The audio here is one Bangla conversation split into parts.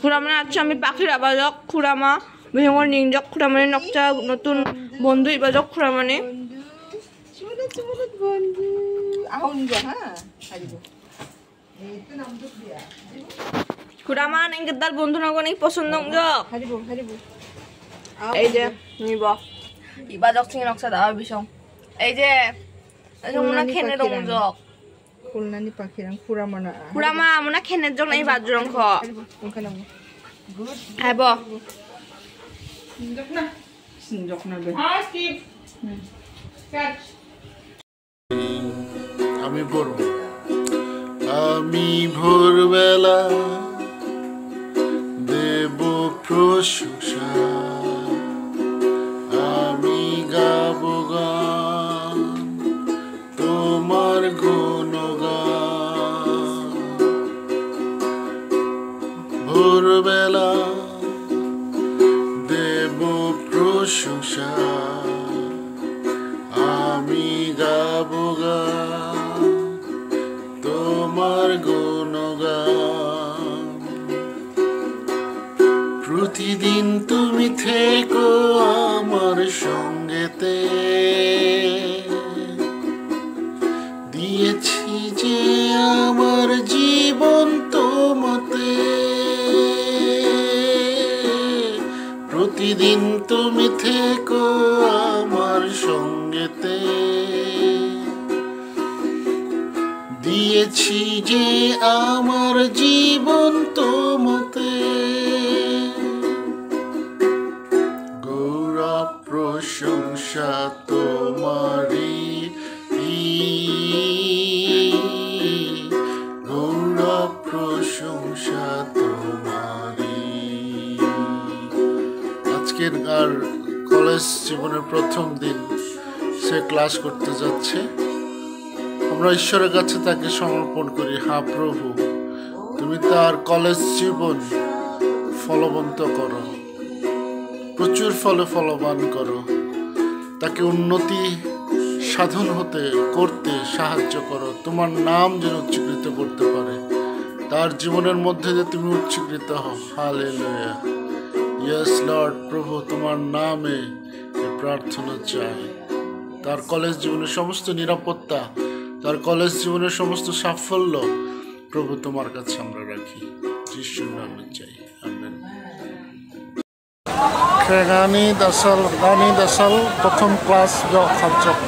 খুড়ামানে আছে আমি পাখির আবাজক খুড়ামা বিহঙ্গর নিংজক খুড়ামানে নকচা নতুন বন্ধু ইবাজক খুড়ামানে বন্ধু আহন যা খুড়ামান ইংকেদার বন্ধু নগনি পছন্দ জক এই যে নিব ইবাজক সিং নকচা দাও বিসং এই যে মুনা খেনে দং জক খুলনানি পাখিরাং খুড়ামানা খুড়ামা মুনা খেনে জক নাই বাজরং খ আইব সিংজকনা বে আমি পড়ব আমি ভোরবেলা দেব প্রশংসা আমি গাব গান তোমার গুণগান ভোরবেলা দেব প্রশংসা আমি গাব গান তোমার গুণগান প্রতিদিন তুমি থেকো আমার সঙ্গেতে দিয়েছি যে আমার জীবন তোমাতে প্রতিদিন তুমি থেকো আমার সঙ্গেতে দিয়েছি যে আমার জীবন তোমাতে গৌরব প্রশংসা তোমারই গৌরব প্রশংসা তোমারই আজকের আর কলেজ জীবনের প্রথম দিন সে ক্লাস করতে যাচ্ছে আমরা ঈশ্বরের কাছে তাকে সমর্পণ করি হ্যাঁ প্রভু তুমি তার কলেজ জীবন ফলবন্ত করো প্রচুর ফলে ফলবান করো তাকে উন্নতি সাধন করতে সাহায্য করো তোমার নাম যেন উচ্চীকৃত করতে পারে তার জীবনের মধ্যে যে তুমি উচ্চীকৃত হও হালেলুয়া ইয়েস লর্ড প্রভু তোমার নামে প্রার্থনা চাই তার কলেজ জীবনের সমস্ত নিরাপত্তা তার কলেজ জীবনের সমস্ত সাফল্য প্রভু তোমার কাছে আমরা রাখি যিশুর নামে চাই আমেন গানি দাসাল প্রথম ক্লাস জক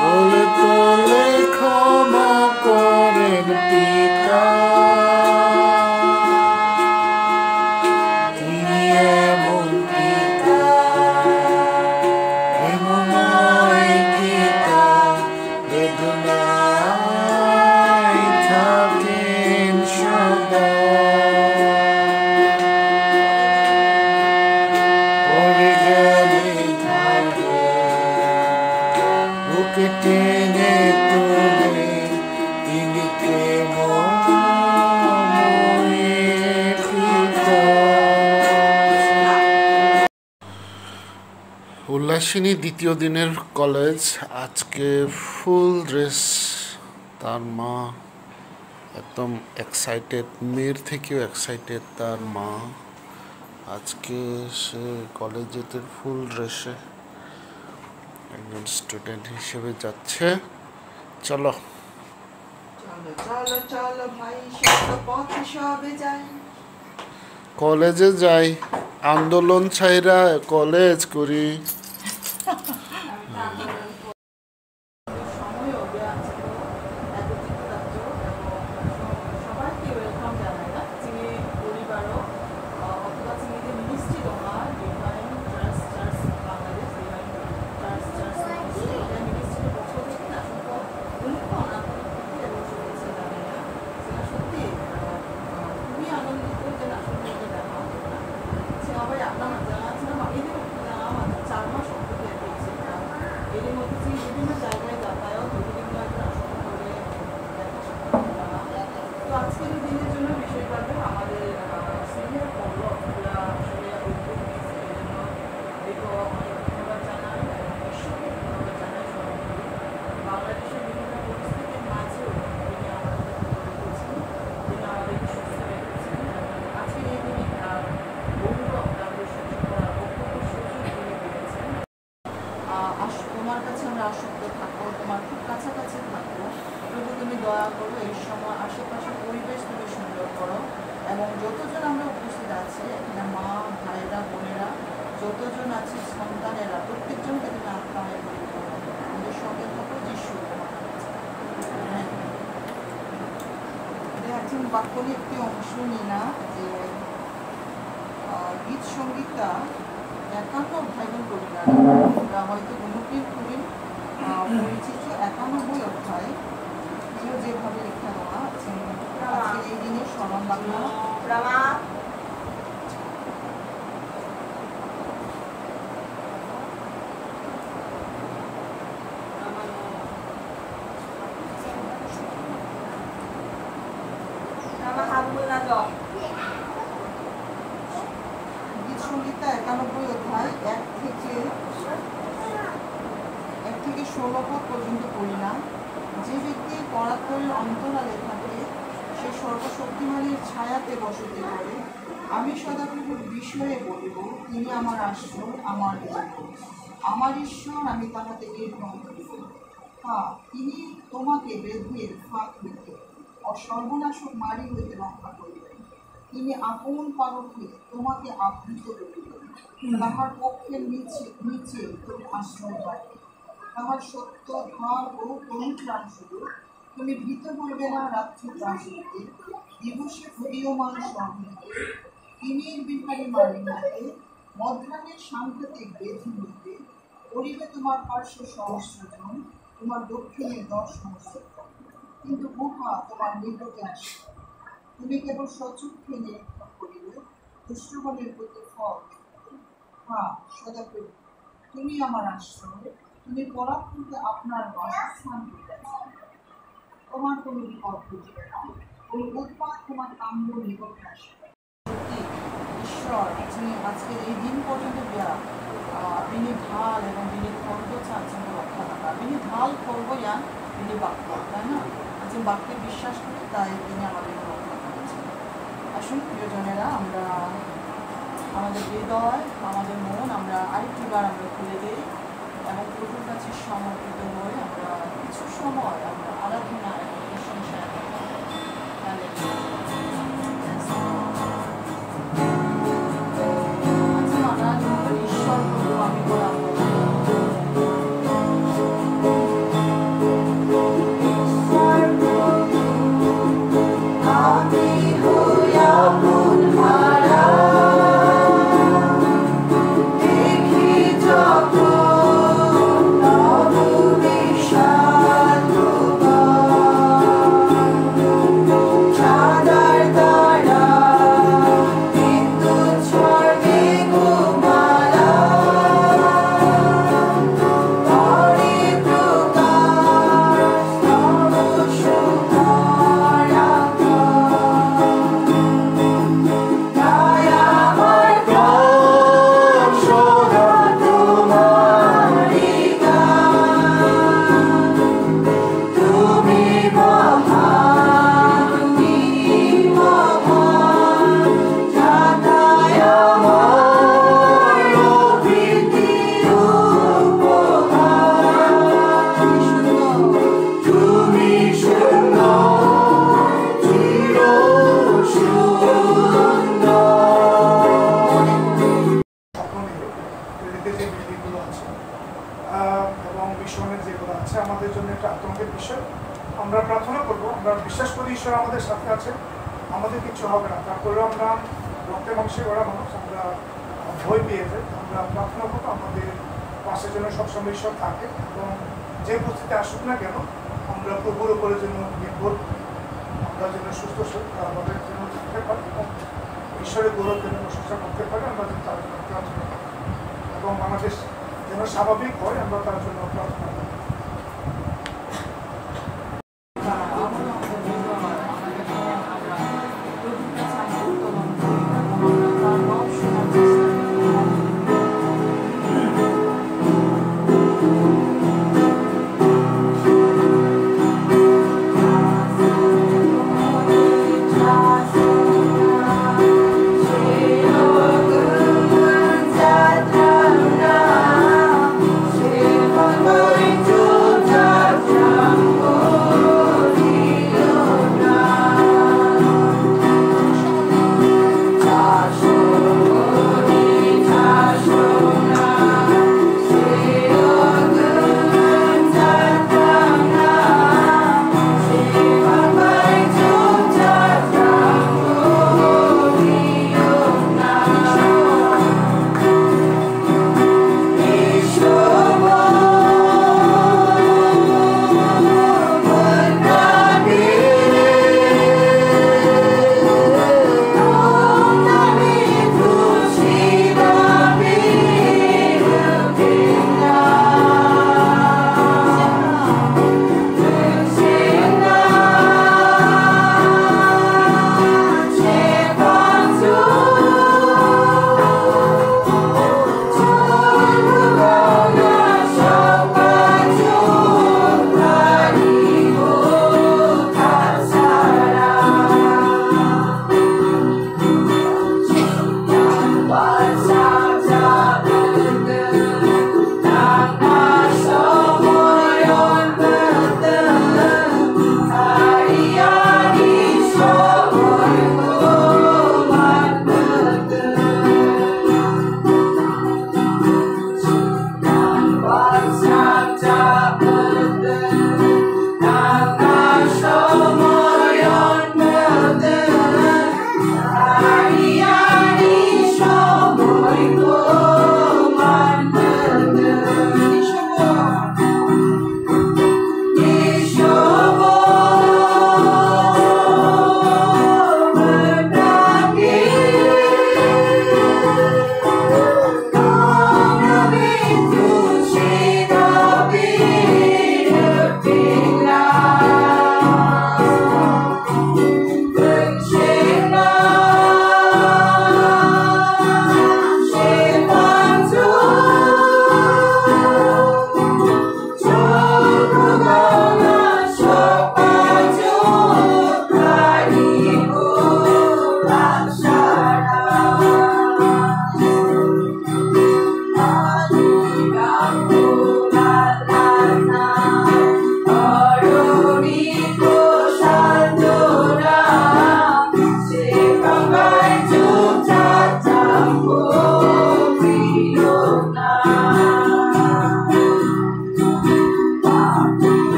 তোলে তোলে ক্ষমা করেন পিতা উল্লাসিনী দ্বিতীয় দিনের কলেজ আজকে ফুল ড্রেস তার মা একদম এক্সাইটেড মেয়ের থেকেও এক্সাইটেড তার মা আজকে সে কলেজ যেতে ফুল ড্রেসে একজন স্টুডেন্ট হিসেবে যাচ্ছে চলো কলেজে যাই আন্দোলন ছাইরা কলেজ করি আছে সন্তানেরা প্রত্যেকজনকে তুমি আত্মায় আমাদের সঙ্গে থাকো যিশু একজন বাক্যের একটি অংশ নিই না যে গীত সঙ্গীতা 51 অধ্যায় করি না আমরা হয়তো অনুপ্রিয় করি পরিচিত 91 অধ্যায় যেভাবে লেখা দেওয়া আছে আজকের এই দিনের স্মরণ বাংলা গীত সঙ্গীতা 91 অধ্যায় 1 থেকে 16 পদ পর্যন্ত পড়ি না। যে ব্যক্তি পরাত্পরের অন্তরালে থাকে সে সর্বশক্তিমানের ছায়াতে বসতি করে। আমি সদাপ্রভুর বিষয়ে বলিব, তিনি আমার আশ্রয়, আমার আমার ঈশ্বর, আমি তাহাতে নির্ভর করিব। হ্যাঁ, তিনি তোমাকে বেদের ফাঁক হইতে সর্বনাশক মারি হইতে রক্ষা করিবেন। তিনি আপন পারকে তোমাকে আবৃত করিবেন। তাহার পক্ষের নিচে নিচে তুমি আশ্রয় পাইবে। তাহার সত্য ধার ও পরিত্রাণ শুধু। তুমি ভীত হইবে না রাত্রি ত্রাসিতে, দিবসে উদীয়মান স্বর্ণিতে। দিনের বিহারী মারি হইতে, মধ্যাহ্নের সাংঘাতিক বেধি হইতে। করিবে তোমার পার্শ্ব সহস্রজন, তোমার দক্ষিণে 10 সহস্রজন। কিন্তু উহা তোমার নিকটে আসে। তুমি কেবল সচক্ষে নিরীক্ষণ করিবে, দুষ্টগণের প্রতি ফল। হ্যাঁ, সদাপ্রভু, তুমি আমার আশ্রয়, তুমি পরাক্রমে আপনার বাসস্থান করিয়াছ। তোমার কোনো বিপদ ঘটিবে না, কোনো উৎপাত তোমার কাম্য নিকটে আসবে। ঈশ্বর যিনি আজকের এই দিন পর্যন্ত তিনি ঢাল এবং তিনি খর্ব চাচ্ছেন রক্ষা থাকা। তিনি ঢাল খর্ব যান, তিনি বাক্য, তাই না? যে বাক্যে বিশ্বাস করি তাই তিনি আমাদের রক্ষা করেছেন। আসুন প্রিয়জনেরা, আমরা আমাদের হৃদয়, আমাদের মন আমরা আরেকটিবার আমরা খুলে দিই এবং প্রভুর কাছে সমর্পিত হয়ে আমরা কিছু সময় আমরা আরাধনা এবং প্রশংসায় ঈশ্বর প্রভু আমি বলবো আমাদের জন্য একটা আতঙ্কের বিষয়। আমরা প্রার্থনা করব, আমরা বিশ্বাস করি ঈশ্বর আমাদের সাথে আছে, আমাদের কিছু হবে না। তারপরেও আমরা রক্তে মাংসে গড়া মানুষ, আমরা ভয় পেয়ে যাই। আমরা প্রার্থনা করবো আমাদের পাশের জন্য সবসময় ঈশ্বর থাকে এবং যে পরিস্থিতি আসুক না কেন আমরা প্রভুর উপরে জন্য নির্ভর, আমরা যেন সুস্থ আমাদের জন্য থাকতে পারি এবং ঈশ্বরের গৌরব যেন প্রশংসা করতে পারি। আমরা যেন তার জন্য প্রার্থনা করি এবং বাংলাদেশ যেন স্বাভাবিক হয়, আমরা তার জন্য প্রার্থনা করি। Going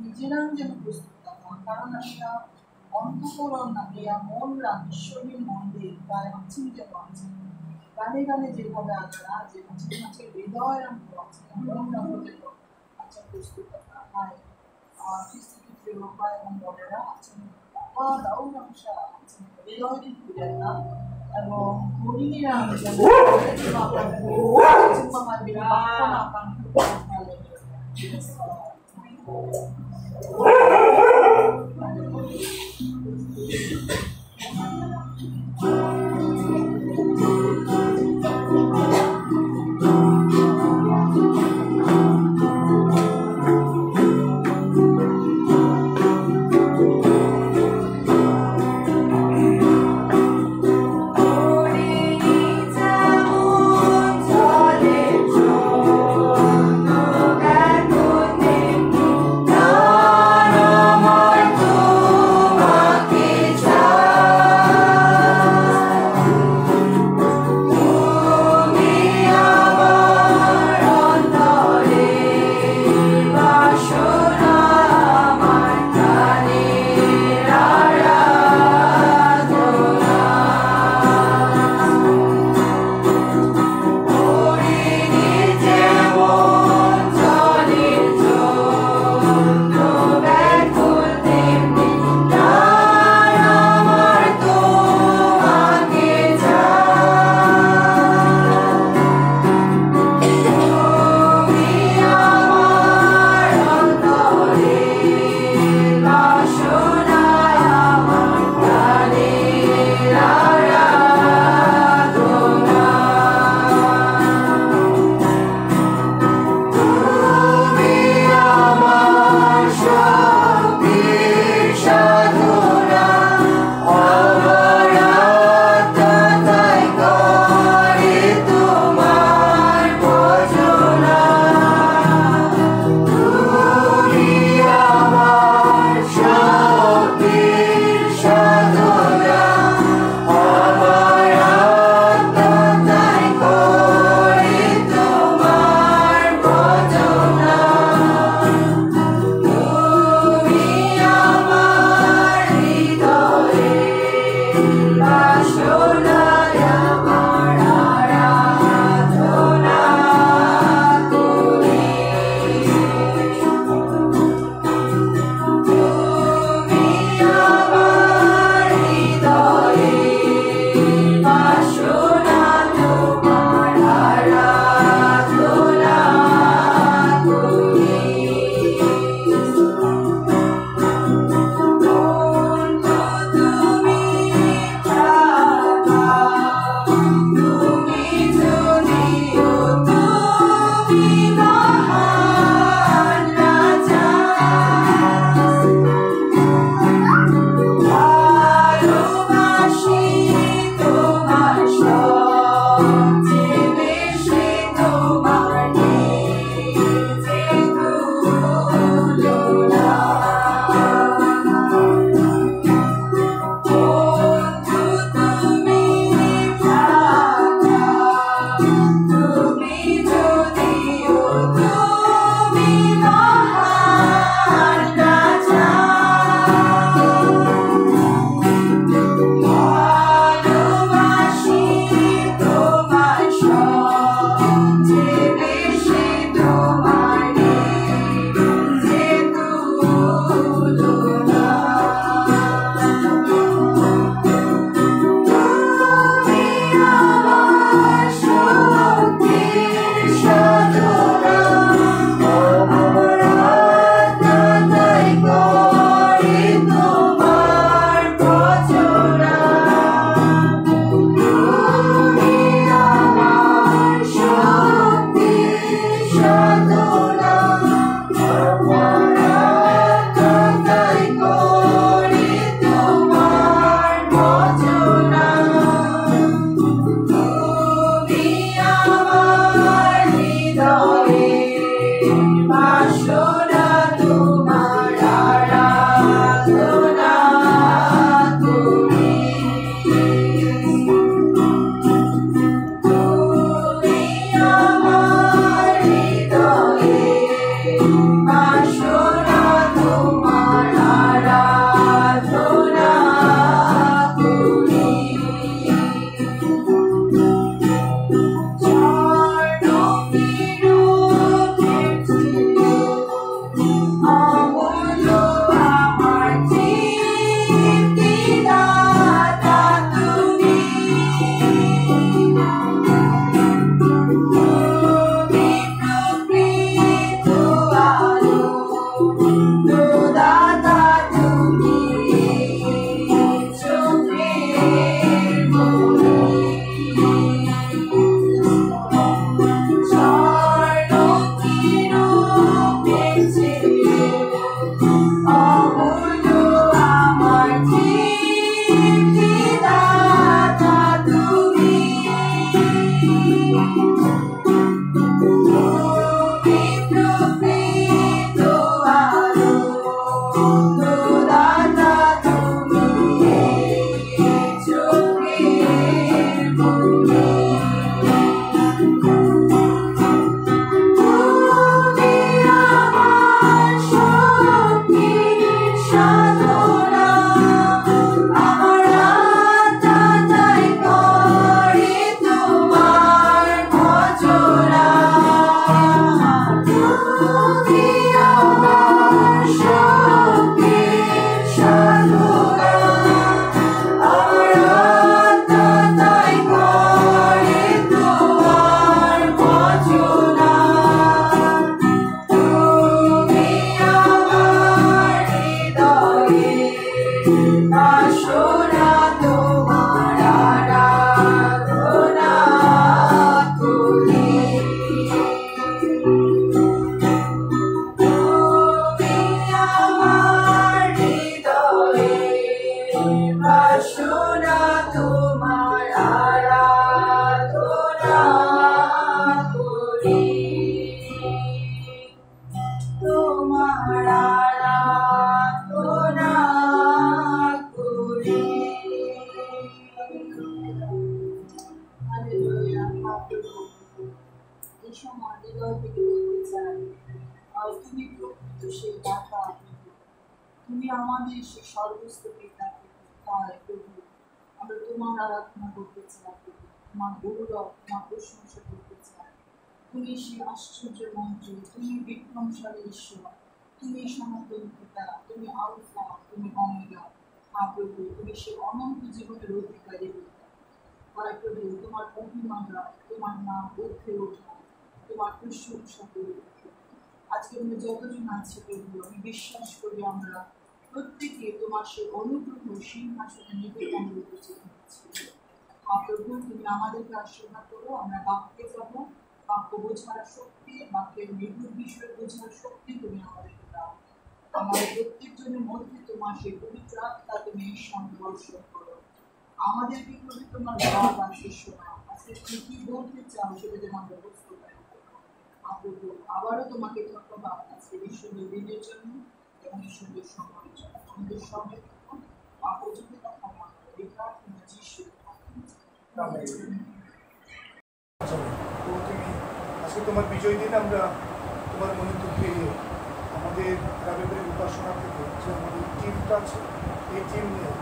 নিজেরাও যেন প্রস্তুত থাকা, কারণ অন্তঃকরণ মন ঈশ্বরের মন্দির তাই আছেন যেন আছেন গানে গানে যেভাবে আগারা যে মাঝে মাঝে হৃদয় আচ্ছা প্রস্তুত থাকা হয় খ্রিস্টকে রূপা এবং বড়েরা আছেন তারাও নকশা আছেন হৃদয় খুঁজেন না এবং হরিণীরা Oh তুমি আমাদের সেই সর্বস্ব পিতা প্রভু, আমরা তোমার আরাধনা করতে চাই, তোমার গৌরব, তোমার প্রশংসা করতে চাই। তুমি সেই আশ্চর্য মন্ত্রী, তুমি বিক্রমশালী ঈশ্বর, তুমি সনাতন পিতা, তুমি আলফা, তুমি ওমেগা। প্রভু, তুমি সেই অনন্ত জীবনের অধিকারী পিতা। প্রভু, তোমার মহিমা গায়, তোমার নাম উঠে ওঠা, তোমার প্রশংসা করি। আজকে আমরা যতজন আছি প্রভু, আমি বিশ্বাস করি আমরা প্রত্যেকে তোমার সেই অনুগ্রহ সিংহাসনে নিবেদন উপস্থিত হচ্ছি। প্রভু, তুমি আমাদেরকে আশীর্বাদ করো। আমরা বাক্যে যাব, বাক্য বোঝার শক্তি, বাক্যের নিগুড় বিষয় বোঝার শক্তি তুমি আমাদেরকে দাও। আমাদের প্রত্যেকজনের মধ্যে তোমার সেই পবিত্র আত্মা তুমি সঙ্গে বর্ষণ করো। আমাদেরকে প্রভু তোমার ভাব আছে শোনা। আজকে তুমি কি বলতে চাও সেটা যেন আমরা বুঝতে পারি। প্রভু, আবারও তোমাকে ধন্যবাদ আজকে এই সুন্দর দিনের জন্য এবং এই সুন্দর সময়ের জন্য। আমাদের সঙ্গে পর্যন্ত কথা এই প্রার্থনা যিশুর নামে। তুমি আজকে তোমার বিজয় দিন আমরা তোমার মনে দুঃখে আমাদের রাবেবের উপাসনা থেকে যে আমাদের টিমটা আছে এই টিম নিয়ে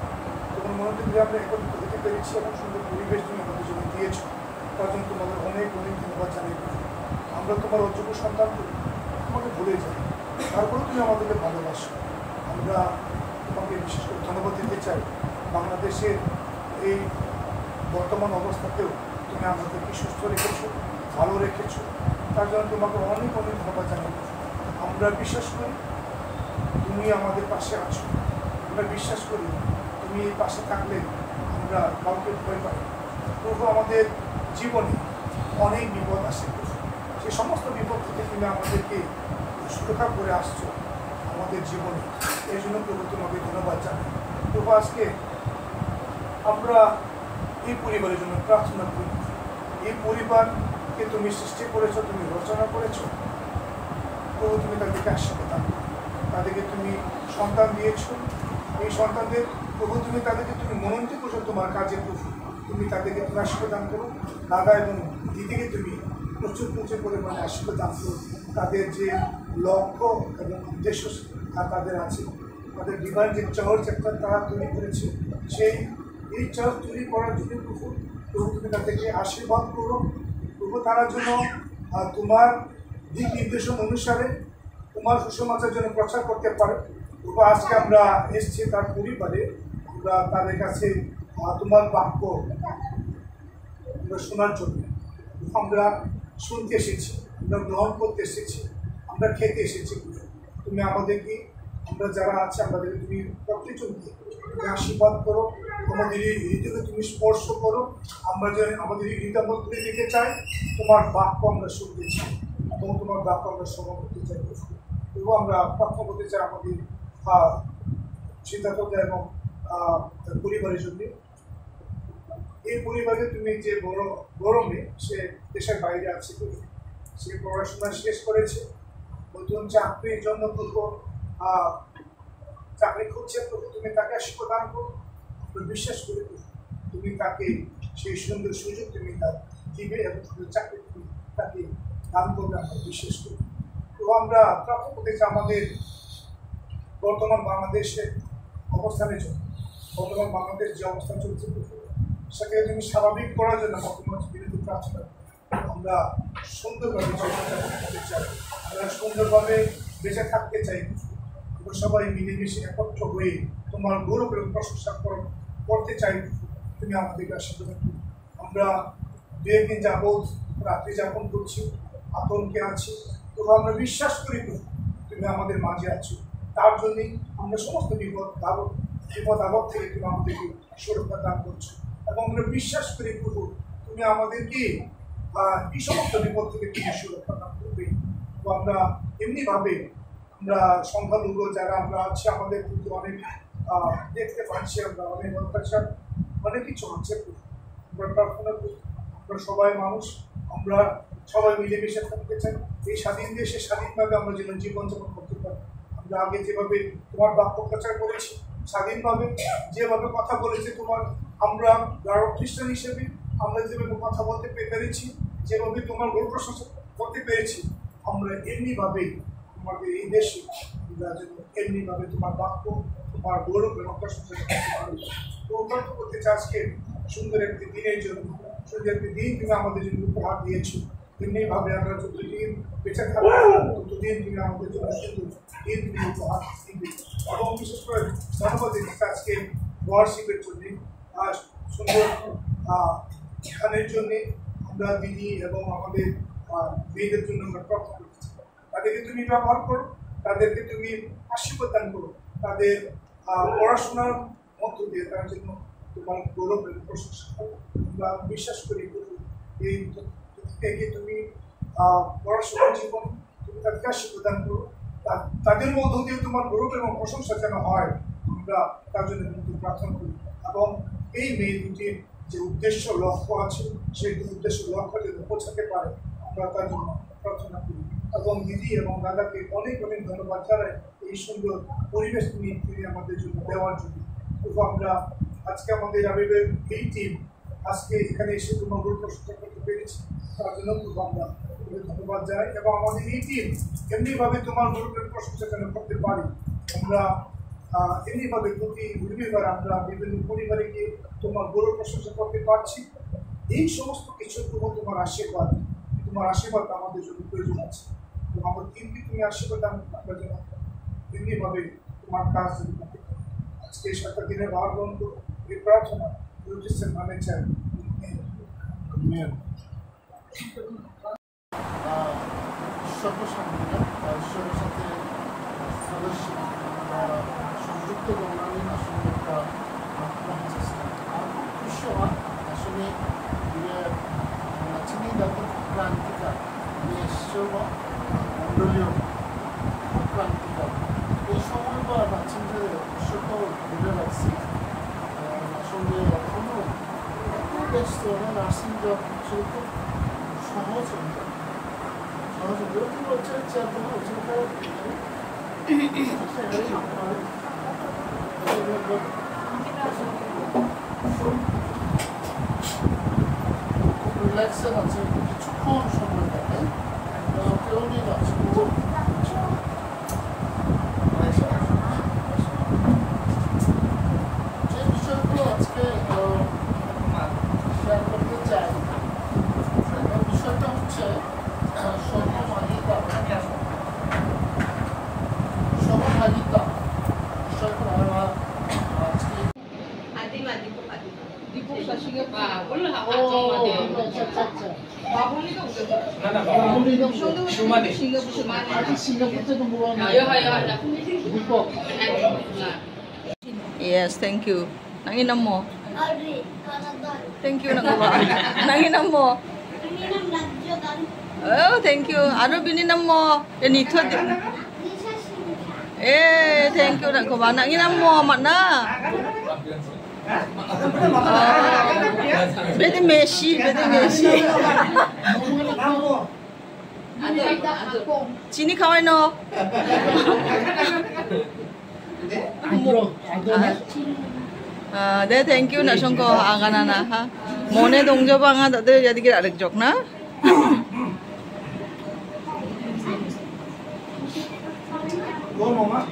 তোমার মনে দুঃখে আমরা একত্রিত হতে পেরেছি এবং সুন্দর পরিবেশ তুমি আমাদের জন্য দিয়েছো। তার জন্য তোমাদের অনেক অনেক ধন্যবাদ জানিয়ে আমরা তোমার অযোগ্য সন্তান তোমাকে ভুলে যাই, তারপরেও তুমি আমাদেরকে ভালোবাসো। আমরা তোমাকে বিশেষ করে ধন্যবাদ দিতে চাই। বাংলাদেশের এই বর্তমান অবস্থাতেও তুমি আমাদেরকে সুস্থ রেখেছো, ভালো রেখেছো, তার জন্য তোমাকে অনেক অনেক ধন্যবাদ জানাই। আমরা বিশ্বাস করি তুমি আমাদের পাশে আছো। আমরা বিশ্বাস করি তুমি এই পাশে থাকলে আমরা কাউকে ভয় পাই। প্রভু, আমাদের জীবনে অনেক বিপদ আসে, সে সমস্ত বিপদ থেকে তুমি আমাদেরকে সুরক্ষা করে আসছো আমাদের জীবনে। এই জন্য প্রভু তোমাকে ধন্যবাদ জানাই। প্রভু, আজকে আমরা এই পরিবারের জন্য প্রার্থনা করি। এই পরিবারকে তুমি সৃষ্টি করেছো, তুমি রচনা করেছো। প্রভু, তুমি তাদেরকে আশীর্বাদ দাও। তাদেরকে তুমি সন্তান দিয়েছো। এই সন্তানদের প্রভু তুমি তাদেরকে তুমি মনোনীত করছো তোমার কাজে। প্রভু, তুমি তাদেরকে তুমি আশীর্বাদ দান করো। দাদা এবং দিদিকে তুমি প্রচুর প্রচুর পরিমাণে আশীর্বাদ দান করো। তাদের যে লক্ষ্য এবং উদ্দেশ্য তাদের আছে, তাদের ডিভাইন যে চার্চ একটা তারা তৈরি করেছে, এই চার্চ তৈরি করার জন্য প্রভু তুমি তাদেরকে আশীর্বাদ করো। প্রভু, তারা জন্য তোমার দিক নির্দেশন অনুসারে তোমার সুসমাচার জন্য প্রচার করতে পারে। প্রভু, আজকে আমরা এসেছি তার পরিবারে, আমরা তাদের কাছে তোমার বাক্য আমরা শোনার জন্য আমরা শুনতে এসেছি, আমরা গ্রহণ করতে এসেছি, আমরা খেতে এসেছি। তুমি আমাদেরকে, আমরা যারা আছে আমাদেরকে তুমি প্রত্যেকজনকে তুমি আশীর্বাদ করো। আমাদের এই হৃদয়কে তুমি স্পর্শ করো। আমরা যেন আমাদের এই হৃদয় মধ্যে দিতে চাই, তোমার বাক্য আমরা শুনতে চাই এবং তোমার বাক্য আমরা শ্রবণ করতে চাই। এবং আমরা প্রার্থনা করতে চাই আমাদের সিদ্ধার্থ এবং পরিবারের জন্য। এই পরিবারে তুমি যে বড় মেয়ে সে দেশের বাইরে আছে, সে পড়াশোনা শেষ করেছে, নতুন চাকরির জন্য চাকরি খুঁজছে। তুমি তাকে আশীর্বাদ দান করো, বিশ্বাস করে তুমি তাকে সেই সুন্দর সুযোগ তুমি তার দিবে এবং চাকরি তুমি তাকে দান করবে, আমরা বিশ্বাস করি। তো আমরা প্রাপ্ত করতে চাই আমাদের বর্তমান বাংলাদেশের অবস্থানের জন্য, বর্তমান বাংলাদেশ যে অবস্থান চলছে সেটাকে তুমি স্বাভাবিক করার জন্য বর্তমান বিরোধী প্রার্থনা আমরা সুন্দরভাবে জীবনযাপন করতে চাই, আমরা সুন্দরভাবে বেঁচে থাকতে চাই। আমরা সবাই মিলেমিশে একত্র হয়ে তোমার গৌরব এবং প্রশংসা করতে চাই। তুমি আমাদেরকে আশীর্বাদ করো। আমরা দু একদিন যাবৎ রাত্রি যাপন করছি, আতঙ্কে আছি, তবু আমরা বিশ্বাস করি তুমি আমাদের মাঝে আছো। তার জন্যই আমরা সমস্ত বিপদ আপদ থেকে তুমি আমাদেরকে সুরক্ষা দান করছো এবং আমরা বিশ্বাস করি প্রভু তুমি আমাদেরকে এই সমস্ত বিপদ থেকে তুমি সুরক্ষা দান করবে। তো আমরা এমনিভাবে আমরা সংখ্যালঘু যারা আমরা আছি আমাদের কিন্তু অনেক দেখতে পাচ্ছি, আমরা অনেক অত্যাচার অনেক কিছু হচ্ছে। আমরা প্রার্থনা করি আমরা সবাই মানুষ, আমরা সবাই মিলেমিশে থাকতে চাই। এই স্বাধীন দেশে স্বাধীনভাবে আমরা যেন জীবনযাপন করতে পারি। আমরা আগে যেভাবে তোমার বাক্য প্রচার করেছি স্বাধীনভাবে, যেভাবে কথা বলেছে তোমার, আমরা গাঢ় খ্রিস্টান হিসেবে আমরা যেভাবে কথা বলতে পেরেছি, যেভাবে তোমার গৌরব প্রশংসা করতে পেরেছি, আমরা এমনিভাবে তোমাদের এই দেশে আমরা যেন এমনিভাবে তোমার বাক্য তোমার গৌরব এবং প্রশংসা করতে পারি। তো করতে চাই আজকে সুন্দর একটি দিনের জন্য, সুন্দর একটি দিন তুমি আমাদের জন্য উপহার দিয়েছো। তেমনিভাবে আমরা যতদিন বেঁচে থাকবো ততদিন তুমি আমাদের জন্য সুন্দর দিন তুমি উপহার দিবে। এবং বিশেষ করে ধন্যবাদ দিচ্ছি আজকে ওয়ার্শিপের জন্যে, সুন্দর গানের জন্যে আমরা দিদি এবং আমাদের মেয়েদের জন্য আমরা প্রার্থনা করছি। তাদেরকে তুমি ব্যবহার করো, তাদেরকে তুমি আশীর্বাদ দান করো, তাদের পড়াশোনার মধ্য দিয়ে তার জন্য তোমার গৌরব এবং প্রশংসা করো। আমরা বিশ্বাস করি এই থেকে তুমি পড়াশোনার জীবন তুমি তাদেরকে আশীর্বাদ দান করো, তাদের মধ্য দিয়ে তোমার গৌরব এবং প্রশংসা যেন হয়, আমরা তার জন্য কিন্তু প্রার্থনা করি। এবং এই মেয়ে দুটির যে উদ্দেশ্য লক্ষ্য আছে সেই উদ্দেশ্য লক্ষ্য যেন পৌঁছাতে পারে আমরা তার জন্য প্রার্থনা করি। এবং দিদি এবং দাদাকে অনেক অনেক ধন্যবাদ জানাই এই সুন্দর পরিবেশ তিনি আমাদের জন্য দেওয়ার জন্য। তবু আমরা আজকে আমাদের আবেগের এই টিম আজকে এখানে এসে তোমার গৌরব প্রশংসা করতে পেরেছি, তার জন্য খুব আমরা ধন্যবাদ জানাই। এবং আমাদের এই টিম এমনিভাবে তোমার গৌরবের প্রশংসা যেন করতে পারি, আমরা এমনিভাবে প্রতি রবিবার আমরা বিভিন্ন পরিবারে গিয়ে তোমার গৌরব প্রশংসা করতে পারছি। এই সমস্ত কিছুর জন্য তোমার আশীর্বাদ আমাদের জন্য প্রয়োজন আছে। তো আমার টিমকে তুমি আশীর্বাদ আমরা যেন এমনিভাবে তোমার কাজ যদি করতে পারি। আজকে 7 দিনের ভার গ্রহণ করো, এই প্রার্থনা মানে চাই। ঈশ্বরের সাথে সংযুক্ত বর্ণালীন আসলে একটা চেষ্টা আর খুশি হওয়া আসলে চিনি যাতে ক্রান্তিকার ঈশ্বর মণ্ডলীয় ক্রান্তিকার এই সময় বা নাচিনদের ঈশ্বরটা ধরে রাখছি। আসলে এখনও ব্যস্ত নার্সিং জব খুব সহজ হয়ে যায়, সহজ হয়ে হচ্ছে চেয়ারম্যান রিল্যাক্সের আছে কিছুক্ষণ সময় থাকে কেউ নিয়ে যাচ্ছে যে বিষয়গুলো আজকে শেয়ার করতে চাই। বিষয়টা হচ্ছে সহভাগিতা বিষয়টা আজকে Yes, thank you. Nanginam mo. Thank you na ko ba? Nanginam mo. Oh, thank you. Ano bininam mo? Ganito din. Eh, thank you na ko ba? Nanginam mo, amat na. Bede Messi, bede Messi. Chini khawai no. 네, thank you 나성거 아가나나 하. মনে 동저방아 다들 야디게 아렉적 나. Go, Mama.